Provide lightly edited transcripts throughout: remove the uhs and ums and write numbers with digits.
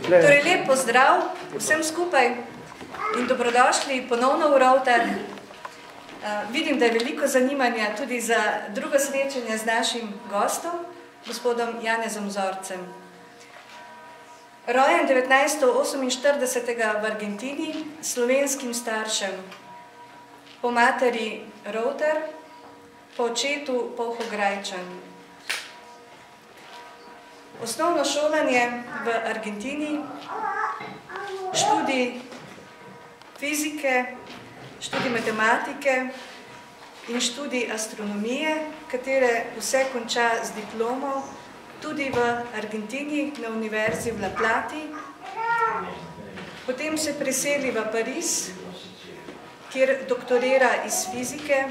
Torej, lep pozdrav vsem skupaj in dobrodošli ponovno v Rovtah. Vidim, da je veliko zanimanja tudi za drugo srečanje z našim gostom, gospodom Janezom Zorcem. Rojen 1948 v Argentini, slovenskim staršem, po materi Rovtar, po očetu Polhograjčan. Osnovno šolanje v Argentini, študij fizike, študij matematike in študij astronomije, katere vse konča z diplomo, tudi v Argentini na univerzi v La Plati. Potem se preseli v Pariz, kjer doktorira iz fizike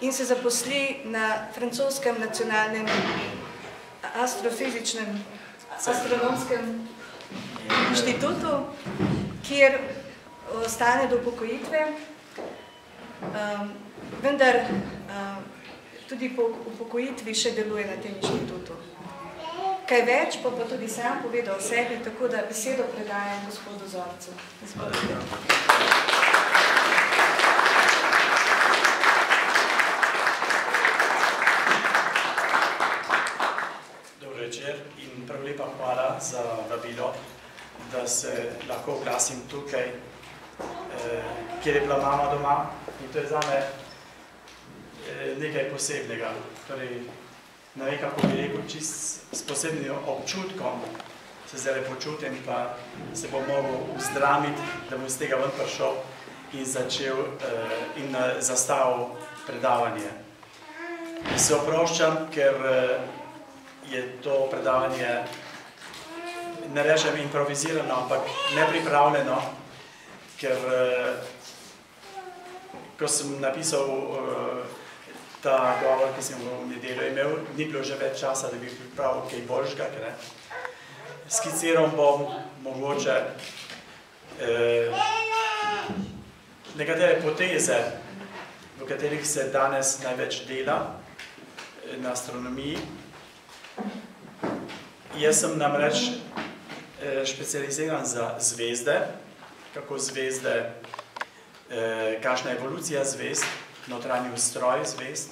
in se zaposli na francoskem nacionalnem astronomskem inštitutu, kjer ostane do upokojitve, vendar tudi po upokojitvi še deluje na tem inštitutu. Kaj več pa tudi sam povedal o sebi, tako da besedo predajam gospodu Zorcu. Dobro večer in prav lepa hvala za vabilo, da se lahko oglasim tukaj, kjer je bila mama doma, in to je zame nekaj posebnega. Torej, ne vem, kako bi rekel, čist s posebnim občutkom se zdaj počutim, pa se bom mogel vzdramiti, da bom iz tega ven prišel in začel in zastavil predavanje. Se oproščam, ker je to predavanje, ne rečem improvizirano, ampak nepripravljeno, ker ko sem napisal ta govor, ki sem v nedeljo imel, ni bilo že več časa, da bi pripravil kaj boljšega. Skiciral bom mogoče nekatere poteze, v katerih se danes največ dela na astronomiji. Jaz sem namreč specializiran za zvezde, kako zvezde, kakšna evolucija zvezd, notranji ustroj zvezd,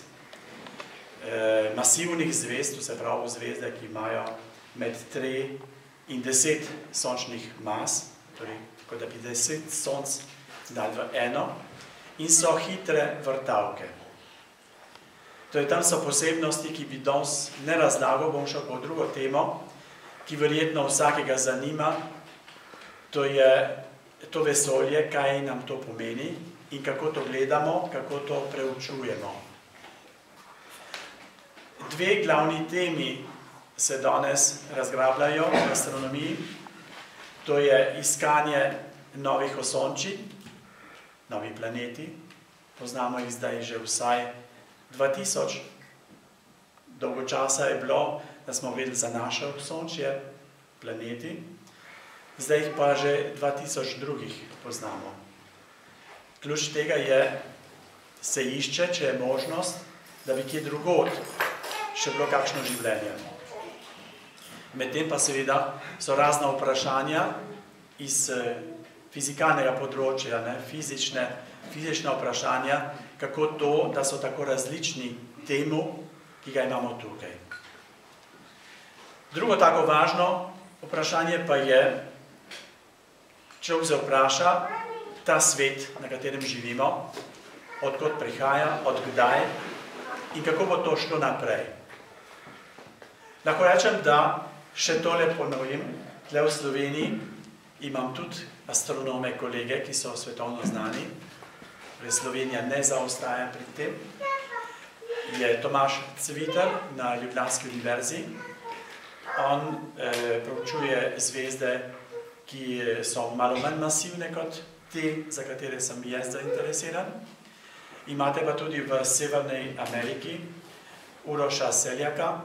masivnih zvezd, to se pravi zvezde, ki imajo med 3 in 10 sončnih mas, torej tako da bi 10 sonc dali v eno, in so hitre vrtavke. Torej, tam so posebnosti, ki bi danes ne razlagal, bom šel po drugo temo, ki verjetno vsakega zanima, to je to vesolje, kaj nam to pomeni in kako to gledamo, kako to preučujemo. Dve glavni temi se danes razgrabljajo v astronomiji, to je iskanje novih osončij, novi planeti, poznamo jih zdaj že vsaj 2000, dolgo časa je bilo, da smo vedeli za naše osončje, planeti, zdaj jih pa že 2000 drugih poznamo. Ključ tega je, se išče, če je možnost, da bi kje drugod še bilo kakšno življenje. Medtem pa seveda so razna vprašanja iz fizikalnega področja, fizična vprašanja, kako to, da so tako različni temu, ki ga imamo tukaj. Drugo tako važno vprašanje pa je, človek se vpraša, ta svet, na katerem živimo, odkot prihaja, odkdaj in kako bo to šlo naprej. Lahko rečem, da še tole ponovim, tle v Sloveniji imam tudi astronome kolege, ki so svetovno znani, Slovenija ne zaostaja pri tem, je Tomaž Cvitar na Ljubljanski univerzi. On proučuje zvezde, ki so malo manj masivne kot te, za katere sem jaz zainteresiran. Imate pa tudi v Severnej Ameriki Uroša Seljaka,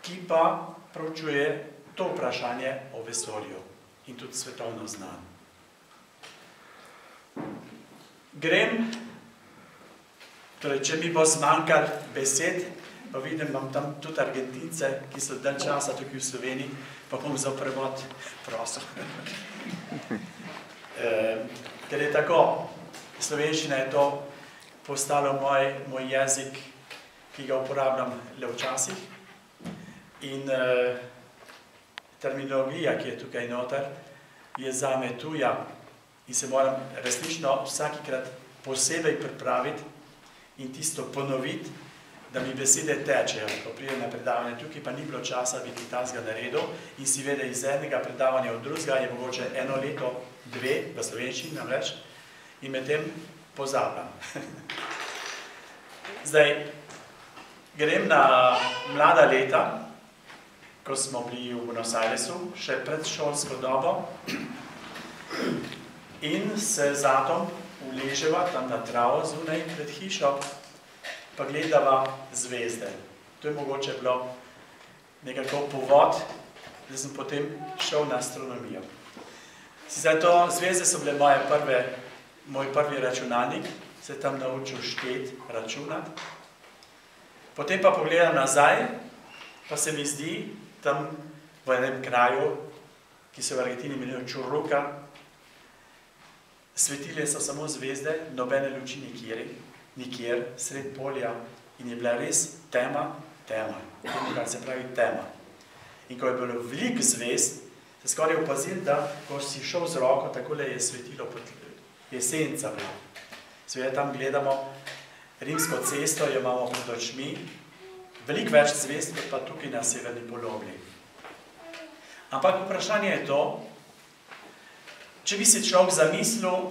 ki pa proučuje to vprašanje o vesolju in tudi svetovno znan. Grem, torej, če mi bo zmanjkalo besed, pa vidim, imam tam tudi Argentince, ki so dan časa tukaj v Sloveniji, pa bom za prevod prosil. Ker je tako, slovenščina je to postalo moj jezik, ki ga uporabljam le včasih. In terminologija, ki je tukaj noter, je zame tuja in se moram resnično vsakikrat posebej pripraviti in tisto ponoviti, da mi besede tečejo. Ko pridem na predavanje tukaj, pa ni bilo časa biti tazga naredil in si vede iz enega predavanja od drugega je mogoče 1 leto, 2 v slovenščini namreč in med tem pozabljam. Zdaj, grem na mlada leta, ko smo bili v Buenos Airesu, še pred šolsko dobo in se zatom uleževa tam na travo zunaj pred hišo, pa gledava zvezde. To je mogoče bilo nekako povod, da sem potem šel na astronomijo. Sicer to zvezde so bile moj prvi računalnik, se tam naučil šteti, računati. Potem pa pogledam nazaj, pa se mi zdi, tam v enem kraju, ki se v Argentini imenuje Churruca, svetile so samo zvezde, nobene luči nikjer, sred polja in je bila res tema, kar se pravi tema. In ko je bilo veliko zvezd, se skoraj opazil, da ko si šel z roko, takole je svetilo pod jesenca bila. Seveda tam gledamo Rimsko cesto, jo imamo pred očmi, veliko več zvezd, kot pa tukaj na severni polobli. Ampak vprašanje je to, če bi si človek zamislil,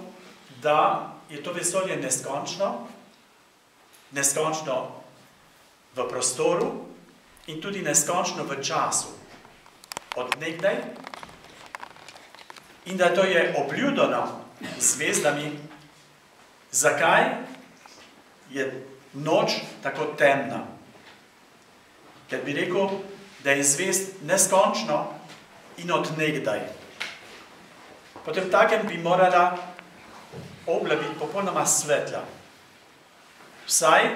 da je to vesolje neskončno v prostoru in tudi neskončno v času, od nekdaj, in da to je obljudeno zvezdami, zakaj je noč tako temna. Ker bi rekel, da je zvezd neskončno in od nekdaj. Potem takem bi morala obla biti popolnoma svetla. Vsaj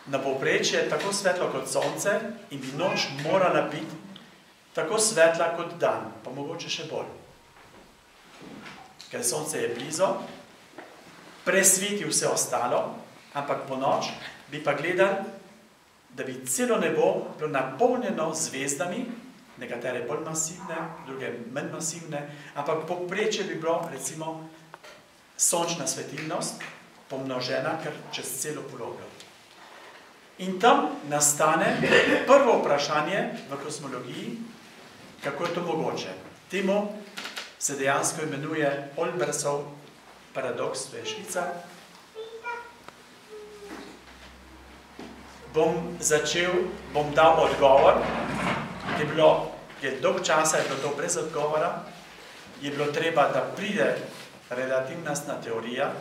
na povprečje tako svetlo kot sonce in bi noč morala biti tako svetla kot dan, pa mogoče še bolj. Ker sonce je blizu, presveti vse ostalo, ampak po noč bi pa gledali, da bi celo nebo bilo napolnjeno zvezdami, nekatere bolj masivne, druge manj masivne, ampak povprečje bi bilo, recimo, sončna svetilnost pomnožena kar čez celo poloblo. In tam nastane prvo vprašanje v kozmologiji, kako je to mogoče. Temu se dejansko imenuje Olbersov paradoks, to je Švica. Bom dal odgovor, je dolg časa, je bilo to brez odgovora, je bilo treba, da pride relativnostna teorija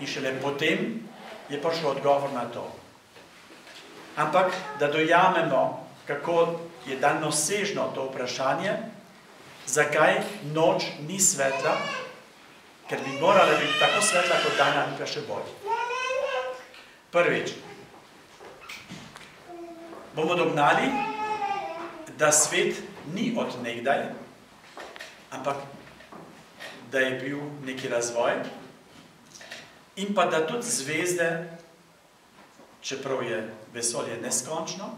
in šele potem je prišel odgovor na to. Ampak, da dojamemo, kako je daljnosežno to vprašanje, zakaj noč ni svetla, ker bi morala biti tako svetla kot dan ali pa še bolj. Prvič, bomo dognali, da svet ni od nekdaj, ampak da je bil neki razvoj in pa da tudi zvezde, čeprav je vesolje neskončno,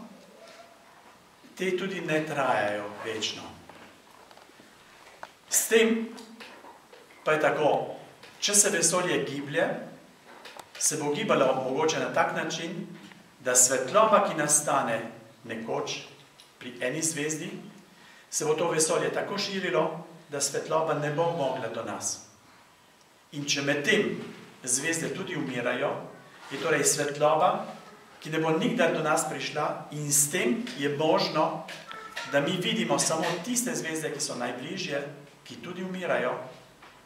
te tudi ne trajajo večno. S tem pa je tako, če se vesolje giblje, se bo gibalo mogoče na tak način, da svetloba, ki nastane nekoč pri eni zvezdi, se bo to vesolje tako širilo, da svetloba ne bo mogla do nas. In če med tem zvezde tudi umirajo, je torej svetloba, ki ne bo nikdar do nas prišla in s tem je možno, da mi vidimo samo tiste zvezde, ki so najbližje, ki tudi umirajo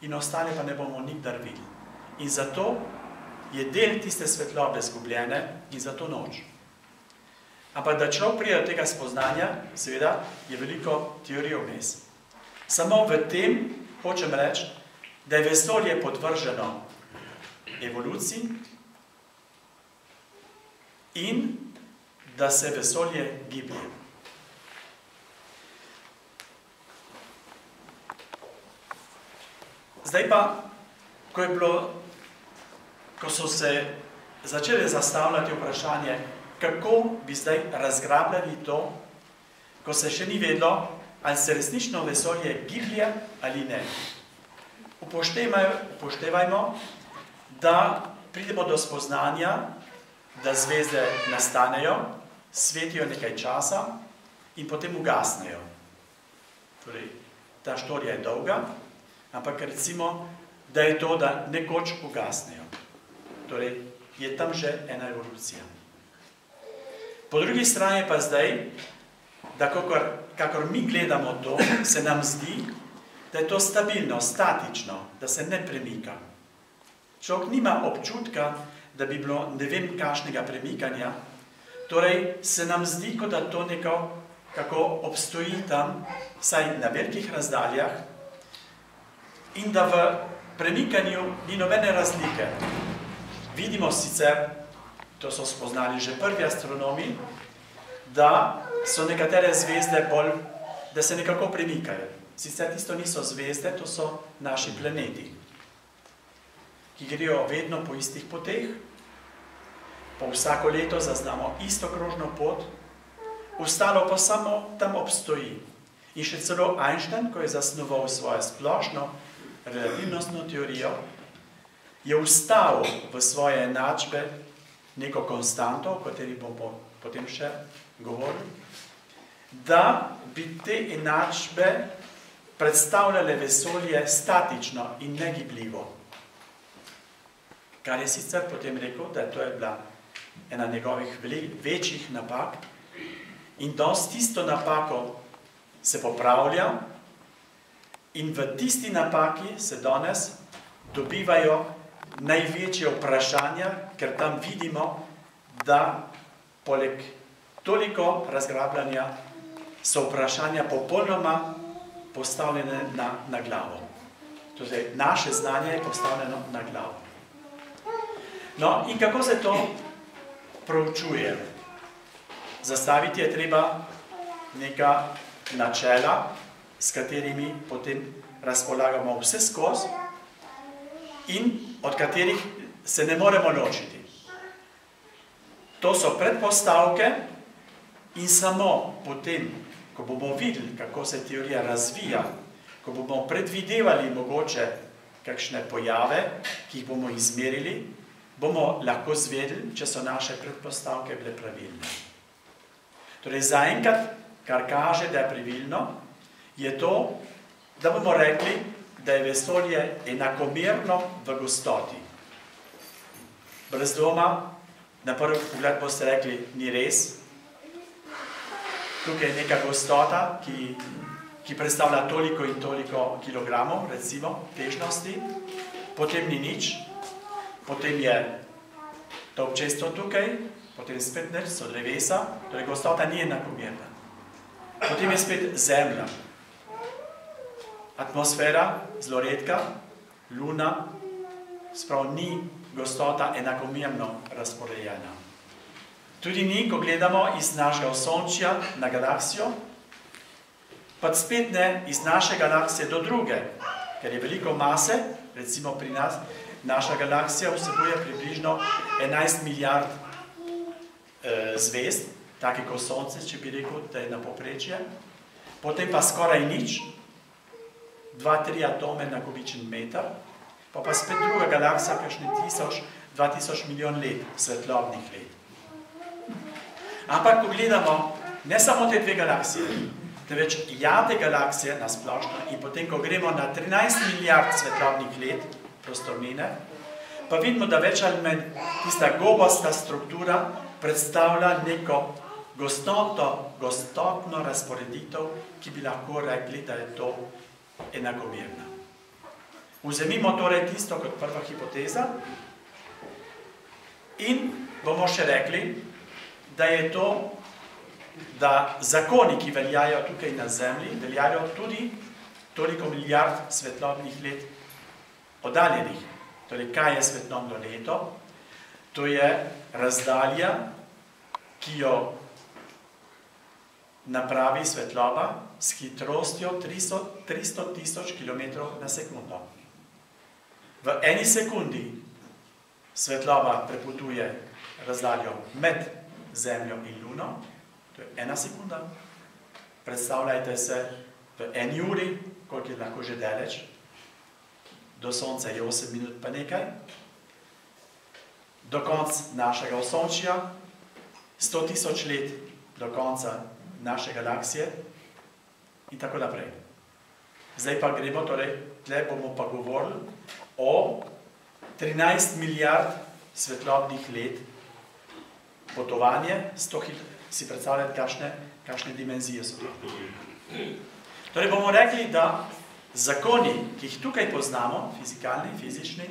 in ostale pa ne bomo nikdar videli. In zato je del tiste svetlobe zgubljene in zato noč. Ampak da človek pride do tega spoznanja, seveda, je veliko teorij vmes. Samo v tem hočem reči, da je vesolje podvrženo evoluciji in da se vesolje giblje. Zdaj pa, ko so se začeli zastavljati vprašanje, kako bi zdaj razgrabljali to, ko se še ni vedlo, ali se resnično vesolje giblje ali ne. Upoštevajmo, da pridemo do spoznanja, da zvezde nastanejo, svetijo nekaj časa in potem ugasnejo. Torej, ta štorija je dolga, ampak recimo, da je to, da nekoč ugasnejo. Torej, je tam že ena evolucija. Po drugi strani pa zdaj, da kakor mi gledamo to, se nam zdi, da je to stabilno, statično, da se ne premika. Človek nima občutka, da bi bilo ne vem kakšnega premikanja, torej se nam zdi, kot da to nekako obstoji tam, vsaj na velikih razdaljah, in da v premikanju ni nobene razlike. Vidimo sicer, to so spoznali že prvi astronomi, da so nekatere zvezde bolj, da se nekako premikajo. Sicer tisto niso zvezde, to so naši planeti, ki grejo vedno po istih poteh, po vsako leto zaznamo isto krožno pot, ostalo pa samo tam obstoji. In še celo Einstein, ko je zasnoval svojo splošno relativnostno teorijo, je vstal v svoje enačbe neko konstanto, o kateri bomo potem še govorili, da bi te enačbe predstavljale vesolje statično in negibljivo. Kar je sicer potem rekel, da to je bila ena njegovih večjih napak in danes tisto napako se popravlja in v tisti napaki se danes dobivajo največje vprašanja, ker tam vidimo, da poleg toliko razgrabljanja so vprašanja popolnoma postavljene na glavo. Torej, naše znanje je postavljeno na glavo. No, in kako se to proučuje? Zastaviti je treba neka načela, s katerimi potem razpolagamo vse skozi in od katerih se ne moremo ločiti. To so predpostavke in samo potem, ko bomo videli, kako se teorija razvija, ko bomo predvidevali mogoče kakšne pojave, ki jih bomo izmerili, bomo lahko zvedeli, če so naše predpostavke bile pravilne. Torej, zaenkrat, kar kaže, da je pravilno, je to, da bomo rekli, da je vesolje enakomerno v gostoti. Brez dvoma, na prvi pogled boste rekli, ni res. Tukaj je neka gostota, ki predstavlja toliko in toliko kilogramov, recimo, težnosti, potem ni nič, potem je to občestvo tukaj, potem spet nič, so drevesa, torej gostota ni enakomerna. Potem je spet Zemlja, atmosfera, zelo redka, Luna, sprav ni gostota enakomerno razporejena. Tudi ni, ko gledamo iz našega Osončja na galaksijo, pa spet ne iz naše galaksije do druge, ker je veliko mase, recimo pri nas, naša galaksija vsebuje približno 11 milijard zvezd, take kot Sonce, če bi rekel, da je na povprečje, potem pa skoraj nič, 2-3 atome na kubičen meter, pa spet druga galaksija, kakšne 2000 milijon let, svetlobnih let. Ampak, ko gledamo ne samo te dve galaksije, temveč jate galaksije na splošno in potem, ko gremo na 13 milijard svetlobnih let prostornine, pa vidimo, da več ali manj tista gobosta struktura predstavlja neko gostotno razporeditev, ki bi lahko rekli, da je to enakomerna. Vzemimo torej tisto kot prva hipoteza in bomo še rekli, da je to, da zakoni, ki veljajo tukaj na Zemlji, veljajo tudi toliko milijard svetlobnih let oddaljenih. Torej, kaj je svetlobno leto? To je razdalja, ki jo napravi svetloba s hitrostjo 300.000 km na sekundo. V eni sekundi svetloba prepotuje razdaljo med Zemljo in Luno, to je 1 sekunda. Predstavljajte se v 1 uri, koliko je lahko že daleč. Do Sonca je 8 minut pa nekaj. Do konca našega Osončja, 100.000 let do konca naše galaksije in tako naprej. Zdaj pa gremo, torej, tle bomo pa govorili o 13 milijard svetlobnih let potovanje, si predstavljati, kakšne dimenzije so to. Torej bomo rekli, da zakoni, ki jih tukaj poznamo, fizikalni, fizični,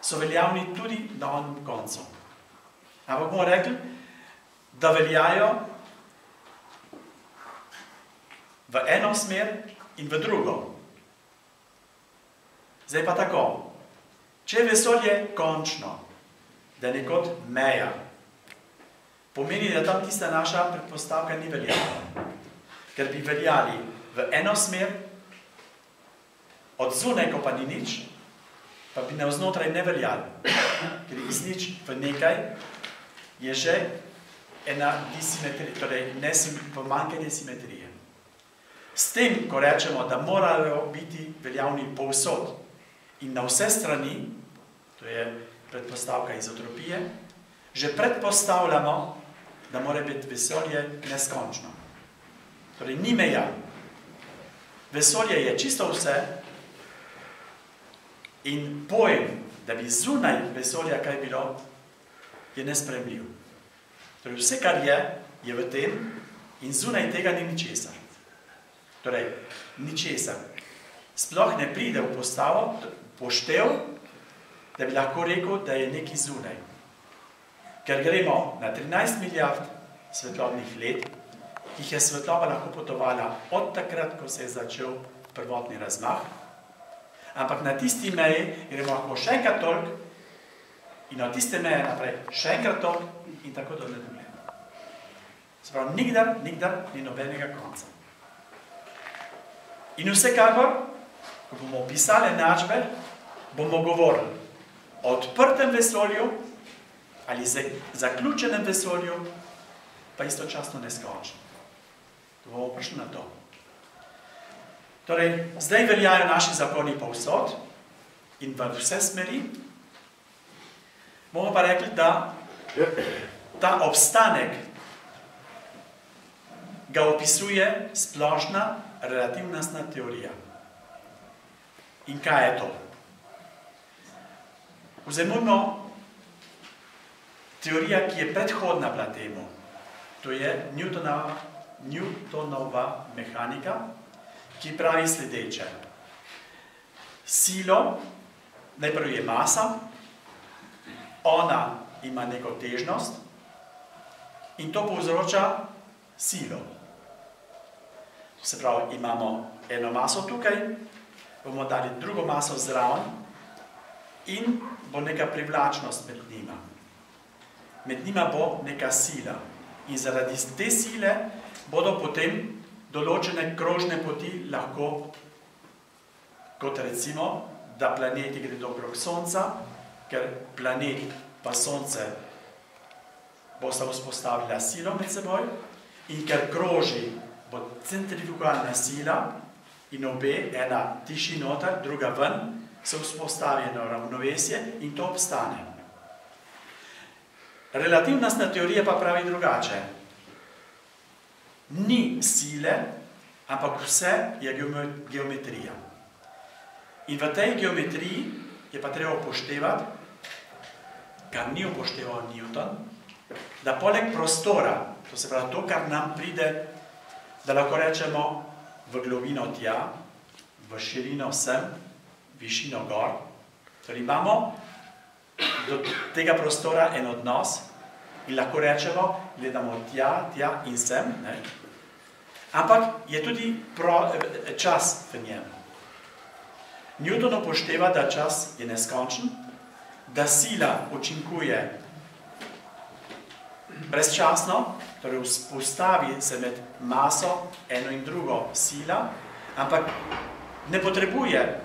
so veljavni tudi na onem koncu. Ampak bomo rekli, da veljajo v eno smer in v drugo. Zdaj pa tako, če je vesolje končno, da je nekod meja, pomeni, da tam tista naša predpostavka ni veljala. Ker bi veljali v eno smer, od zunaj, ko pa ni nič, pa bi navznotraj ne veljali. Ker iz nič v nekaj je že ena disimetrija, torej pomanjkanje simetrije. S tem, ko rečemo, da morajo biti veljavni povsod in na vse strani, to je predpostavka izotropije, že predpostavljamo, da mora biti vesolje neskončno. Torej, ni meja. Vesolje je čisto vse in pojem, da bi zunaj vesolja kaj bilo, je nespremljiv. Torej, vse, kar je v tem in zunaj tega ni ničesar. Torej, ničesar. Sploh ne pride v poštev, da bi lahko rekel, da je nekaj zunaj. Ker gremo na 13 milijard svetlobnih let, ki jih je svetloba lahko potovala od takrat, ko se je začel prvotni razmah, ampak na tisti meji gremo lahko še enkrat toliko in od tiste meje naprej še enkrat toliko in tako do nedogleda. Se pravi, nikdar ni nobenega konca. In vsekakor, ko bomo opisali enačbe, bomo govorili o odprtem vesolju ali zaključenem vesolju, pa istočasno neskončno. To bomo prišli na to. Torej, zdaj veljajo naši zakoni povsod in v vse smeri. Bomo pa rekli, da ta obstanek ga opisuje splošna relativnostna teorija. In kaj je to? Vzemimo teorija, ki je predhodna bila temu. To je Newtonova mehanika, ki pravi sledeče. Silo, najprej je masa, ona ima neko težnost in to povzroča silo. Se pravi, imamo eno maso tukaj, bomo dali drugo maso zraven in bo neka privlačnost med njima. Med njima bo neka sila in zaradi te sile bodo potem določene krožne poti lahko, kot recimo, da planeti gredo okrog Sonca, ker planet pa Sonce bosta vzpostavila silo med seboj in ker kroži bo centrifugalna sila in obe, ena tiši noter, druga ven, se vzpostavi eno ravnovesje in to obstane. Relativnostna teorija pa pravi drugače. Ni sile, ampak vse je geometrija. In v tej geometriji je pa treba upoštevati, kar ni upošteval Newton, da poleg prostora, to se pravi to, kar nam pride, da lahko rečemo v globino tja, v širino sem, višino gor, torej imamo do tega prostora en odnos in lahko rečemo, gledamo tja in sem, ne? Ampak je tudi čas v njem. Newton upošteva, da čas je neskončen, da sila učinkuje brezčasno, torej vzpostavi se med maso eno in drugo sila, ampak ne potrebuje,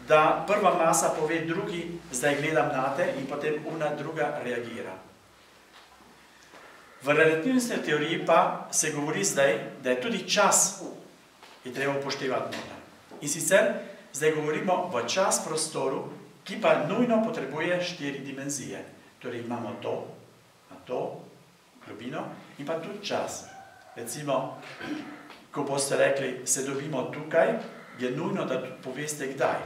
da prva masa pove drugi, zdaj gledam nate in potem una druga reagira. V relativnostni teoriji pa se govori zdaj, da je tudi čas, je treba upoštevati noter. In sicer zdaj govorimo v čas prostoru, ki pa nujno potrebuje 4 dimenzije. Torej imamo to, globino in pa tudi čas. Recimo, ko boste rekli, se dobimo tukaj, je nujno, da poveste kdaj.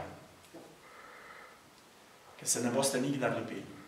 Ker se ne boste nikdar dobili.